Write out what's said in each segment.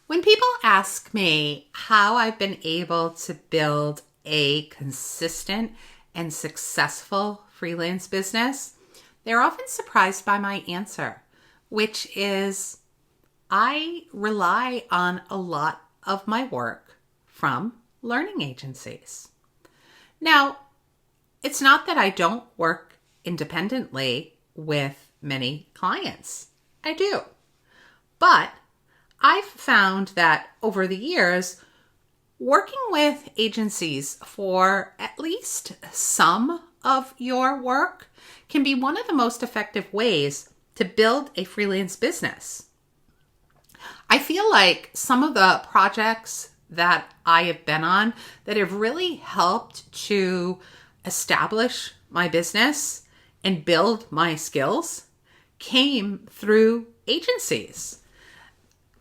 When people ask me how I've been able to build a consistent and successful freelance business, they're often surprised by my answer, which is I rely on a lot of my work from learning agencies. Now, it's not that I don't work independently with many clients. I do. But I've found that over the years, working with agencies for at least some of your work can be one of the most effective ways to build a freelance business. I feel like some of the projects that I have been on that have really helped to establish my business and build my skills came through agencies.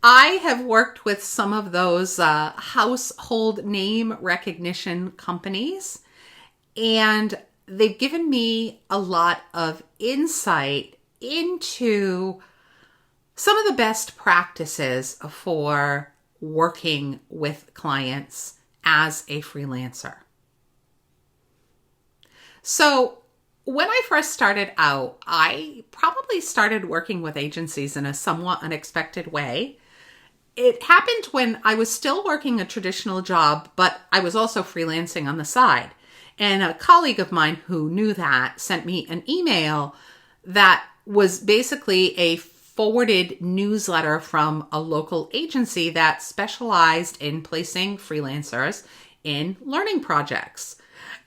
I have worked with some of those household name recognition companies, and they've given me a lot of insight into some of the best practices for working with clients as a freelancer. So when I first started out, I probably started working with agencies in a somewhat unexpected way. It happened when I was still working a traditional job, but I was also freelancing on the side. And a colleague of mine who knew that sent me an email that was basically a forwarded newsletter from a local agency that specialized in placing freelancers in learning projects.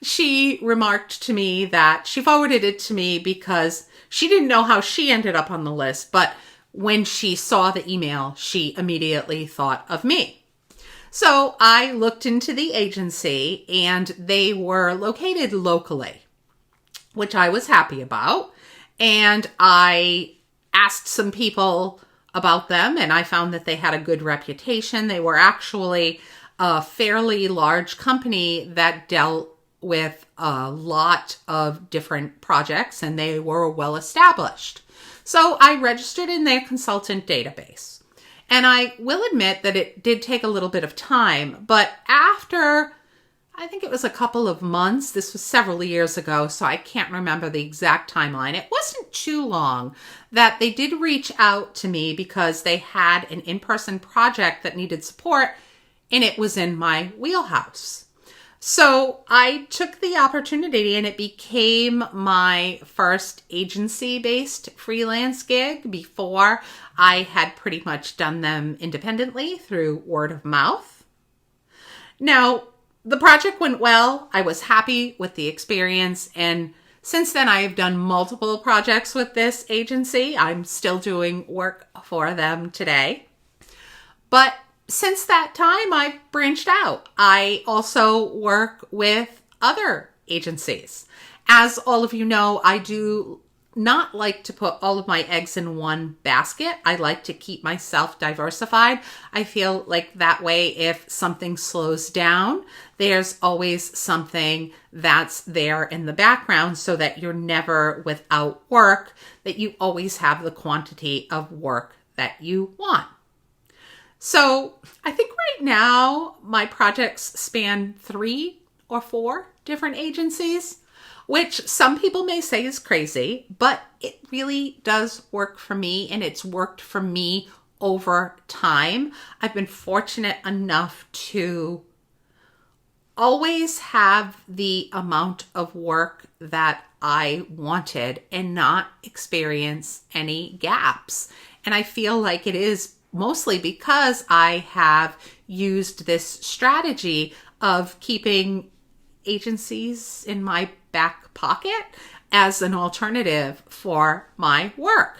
She remarked to me that she forwarded it to me because she didn't know how she ended up on the list, but when she saw the email, she immediately thought of me. So I looked into the agency and they were located locally, which I was happy about. And I asked some people about them and I found that they had a good reputation. They were actually a fairly large company that dealt with a lot of different projects and they were well established. So I registered in their consultant database. And I will admit that it did take a little bit of time, but after, I think it was a couple of months, this was several years ago, so I can't remember the exact timeline. It wasn't too long that they did reach out to me because they had an in-person project that needed support and it was in my wheelhouse. So I took the opportunity and it became my first agency-based freelance gig. Before, I had pretty much done them independently through word of mouth. Now, the project went well. I was happy with the experience. And since then, I have done multiple projects with this agency. I'm still doing work for them today. But since that time, I've branched out. I also work with other agencies. As all of you know, I do not like to put all of my eggs in one basket. I like to keep myself diversified. I feel like that way, if something slows down, there's always something that's there in the background so that you're never without work, that you always have the quantity of work that you want. So I think right now my projects span 3 or 4 different agencies, which some people may say is crazy, but it really does work for me and it's worked for me over time. I've been fortunate enough to always have the amount of work that I wanted and not experience any gaps. And I feel like it is mostly because I have used this strategy of keeping agencies in my back pocket as an alternative for my work.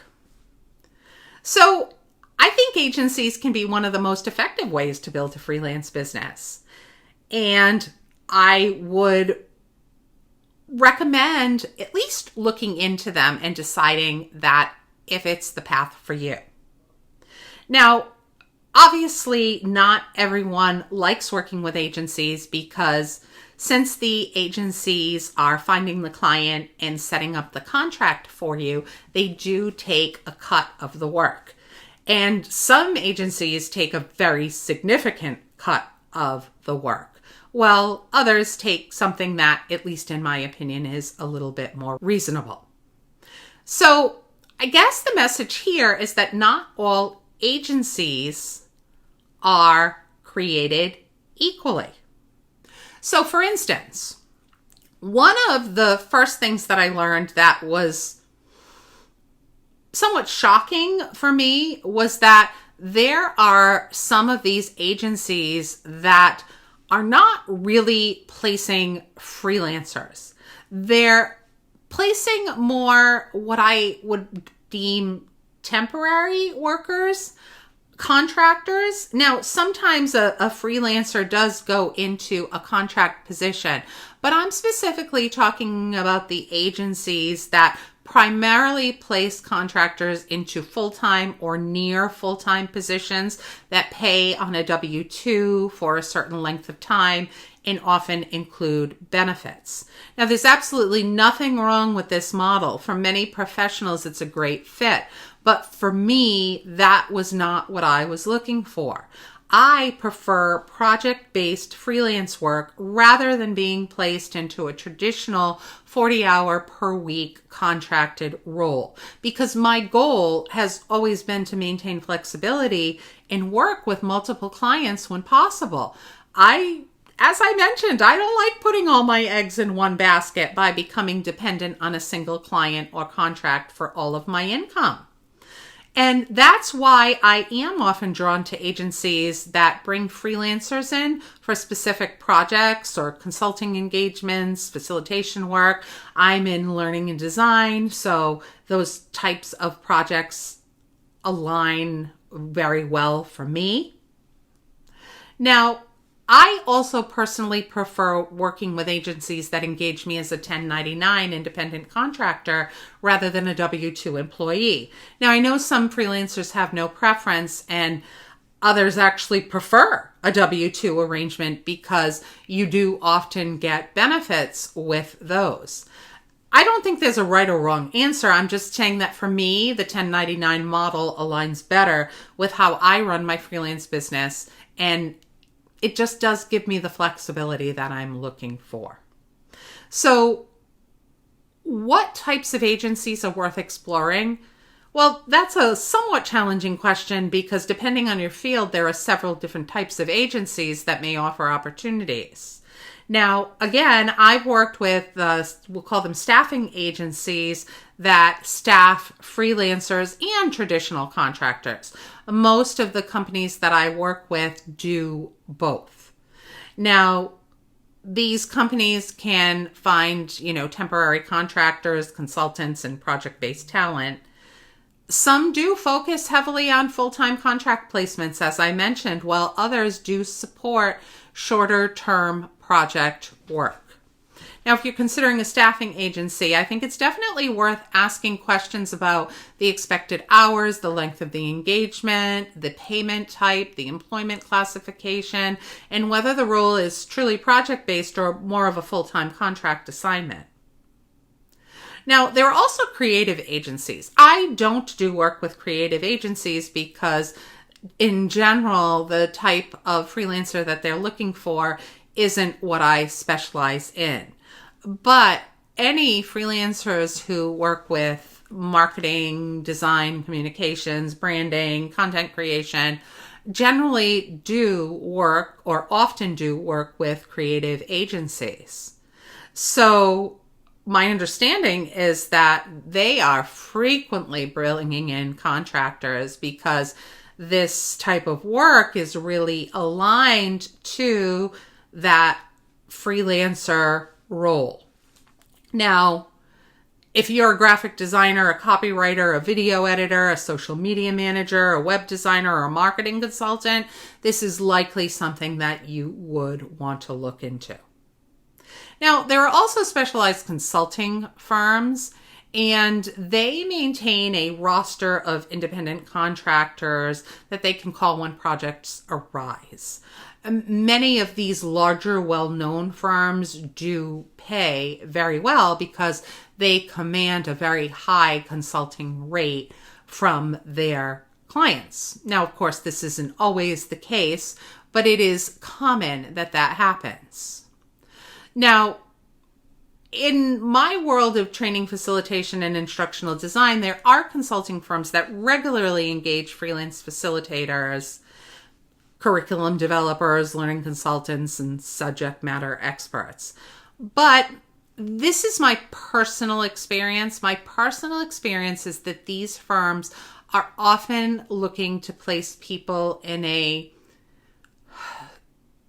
So I think agencies can be one of the most effective ways to build a freelance business. And I would recommend at least looking into them and deciding that if it's the path for you. Now, obviously, not everyone likes working with agencies because since the agencies are finding the client and setting up the contract for you, they do take a cut of the work. And some agencies take a very significant cut of the work, while others take something that, at least in my opinion, is a little bit more reasonable. So I guess the message here is that not all agencies are created equally. So for instance, one of the first things that I learned that was somewhat shocking for me was that there are some of these agencies that are not really placing freelancers. They're placing more what I would deem temporary workers, contractors. Now, sometimes a freelancer does go into a contract position, but I'm specifically talking about the agencies that primarily place contractors into full-time or near full-time positions that pay on a W-2 for a certain length of time and often include benefits. Now, there's absolutely nothing wrong with this model. For many professionals, it's a great fit. But for me, that was not what I was looking for. I prefer project-based freelance work rather than being placed into a traditional 40-hour per week contracted role, because my goal has always been to maintain flexibility and work with multiple clients when possible. As I mentioned, I don't like putting all my eggs in one basket by becoming dependent on a single client or contract for all of my income. And that's why I am often drawn to agencies that bring freelancers in for specific projects or consulting engagements, facilitation work. I'm in learning and design, so those types of projects align very well for me. Now, I also personally prefer working with agencies that engage me as a 1099 independent contractor rather than a W-2 employee. Now, I know some freelancers have no preference and others actually prefer a W-2 arrangement because you do often get benefits with those. I don't think there's a right or wrong answer. I'm just saying that for me, the 1099 model aligns better with how I run my freelance business, and it just does give me the flexibility that I'm looking for. So what types of agencies are worth exploring? Well, that's a somewhat challenging question because depending on your field, there are several different types of agencies that may offer opportunities. Now, again, I've worked with, we'll call them staffing agencies that staff freelancers and traditional contractors. Most of the companies that I work with do both. Now, these companies can find, temporary contractors, consultants, and project-based talent. Some do focus heavily on full-time contract placements, as I mentioned, while others do support shorter-term project work. Now, if you're considering a staffing agency, I think it's definitely worth asking questions about the expected hours, the length of the engagement, the payment type, the employment classification, and whether the role is truly project-based or more of a full-time contract assignment. Now, there are also creative agencies. I don't do work with creative agencies because, in general, the type of freelancer that they're looking for isn't what I specialize in. But any freelancers who work with marketing, design, communications, branding, content creation, generally do work or often do work with creative agencies. So my understanding is that they are frequently bringing in contractors because this type of work is really aligned to that freelancer role. Now, if you're a graphic designer, a copywriter, a video editor, a social media manager, a web designer, or a marketing consultant, this is likely something that you would want to look into. Now, there are also specialized consulting firms, and they maintain a roster of independent contractors that they can call when projects arise. Many of these larger, well-known firms do pay very well because they command a very high consulting rate from their clients. Now, of course, this isn't always the case, but it is common that that happens. Now, in my world of training, facilitation, and instructional design, there are consulting firms that regularly engage freelance facilitators, curriculum developers, learning consultants, and subject matter experts. But this is my personal experience. My personal experience is that these firms are often looking to place people in a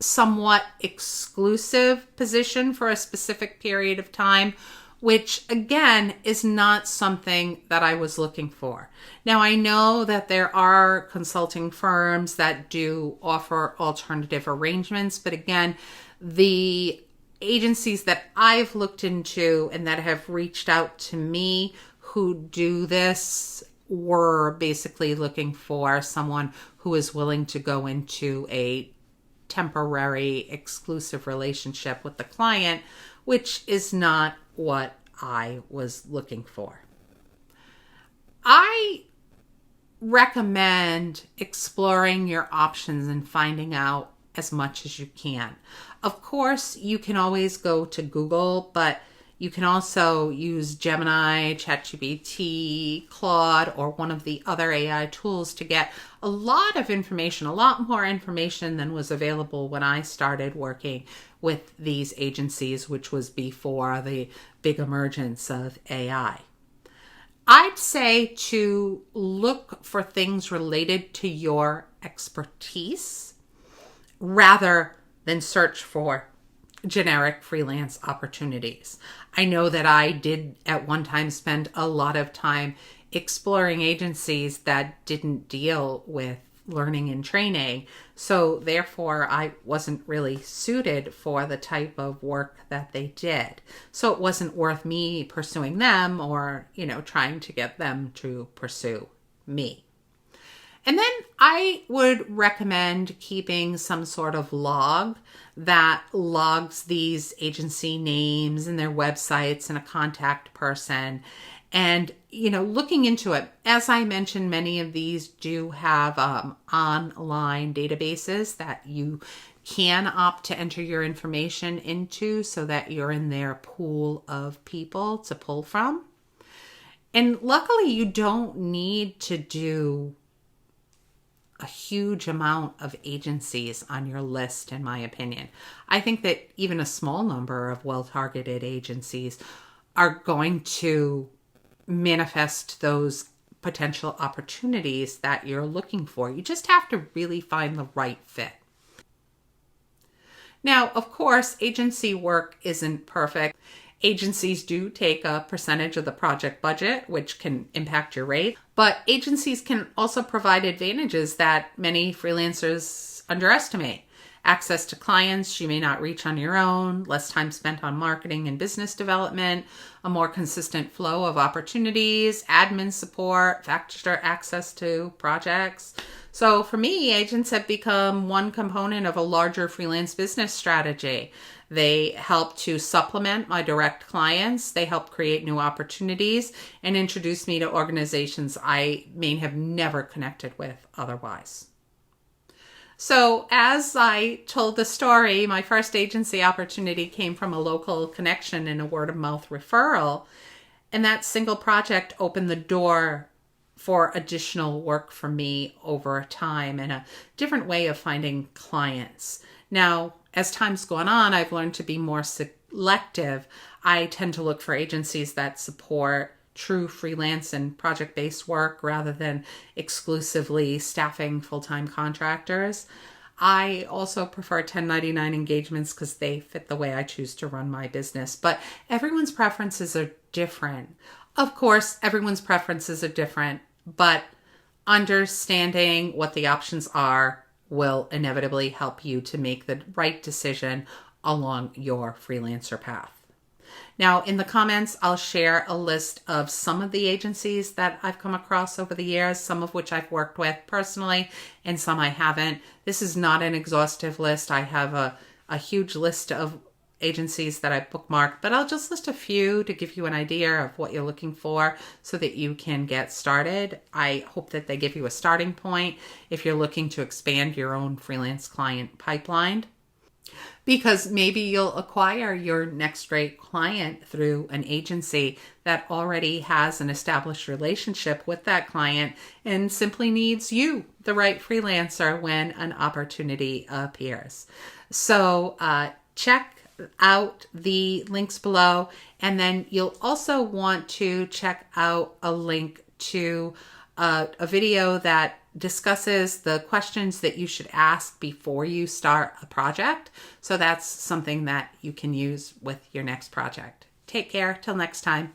somewhat exclusive position for a specific period of time, which again is not something that I was looking for. Now, I know that there are consulting firms that do offer alternative arrangements, but again, the agencies that I've looked into and that have reached out to me who do this were basically looking for someone who is willing to go into a temporary exclusive relationship with the client, which is not what I was looking for. I recommend exploring your options and finding out as much as you can. Of course, you can always go to Google, but you can also use Gemini, ChatGPT, Claude, or one of the other AI tools to get a lot of information, a lot more information than was available when I started working with these agencies, which was before the big emergence of AI. I'd say to look for things related to your expertise rather than search for generic freelance opportunities. I know that I did at one time spend a lot of time exploring agencies that didn't deal with learning and training. So therefore, I wasn't really suited for the type of work that they did. So it wasn't worth me pursuing them or, trying to get them to pursue me. And then I would recommend keeping some sort of log that logs these agency names and their websites and a contact person and, looking into it. As I mentioned, many of these do have online databases that you can opt to enter your information into so that you're in their pool of people to pull from. And luckily, you don't need to do a huge amount of agencies on your list, in my opinion. I think that even a small number of well-targeted agencies are going to manifest those potential opportunities that you're looking for. You just have to really find the right fit. Now, of course, agency work isn't perfect. Agencies do take a percentage of the project budget, which can impact your rate. But agencies can also provide advantages that many freelancers underestimate. Access to clients you may not reach on your own, less time spent on marketing and business development, a more consistent flow of opportunities, admin support, faster access to projects. So for me, agents have become one component of a larger freelance business strategy. They help to supplement my direct clients. They help create new opportunities and introduce me to organizations I may have never connected with otherwise. So as I told the story, my first agency opportunity came from a local connection and a word of mouth referral. And that single project opened the door for additional work for me over time and a different way of finding clients. Now, as time's gone on, I've learned to be more selective. I tend to look for agencies that support true freelance and project-based work rather than exclusively staffing full-time contractors. I also prefer 1099 engagements because they fit the way I choose to run my business. But everyone's preferences are different. Of course, everyone's preferences are different, but understanding what the options are will inevitably help you to make the right decision along your freelancer path. Now, in the comments, I'll share a list of some of the agencies that I've come across over the years, some of which I've worked with personally and some I haven't. This is not an exhaustive list. I have a huge list of agencies that I bookmarked, but I'll just list a few to give you an idea of what you're looking for so that you can get started. I hope that they give you a starting point if you're looking to expand your own freelance client pipeline, because maybe you'll acquire your next great client through an agency that already has an established relationship with that client and simply needs you, the right freelancer, when an opportunity appears. So check out the links below, and then you'll also want to check out a link to a video that discusses the questions that you should ask before you start a project. So that's something that you can use with your next project. Take care. Till next time.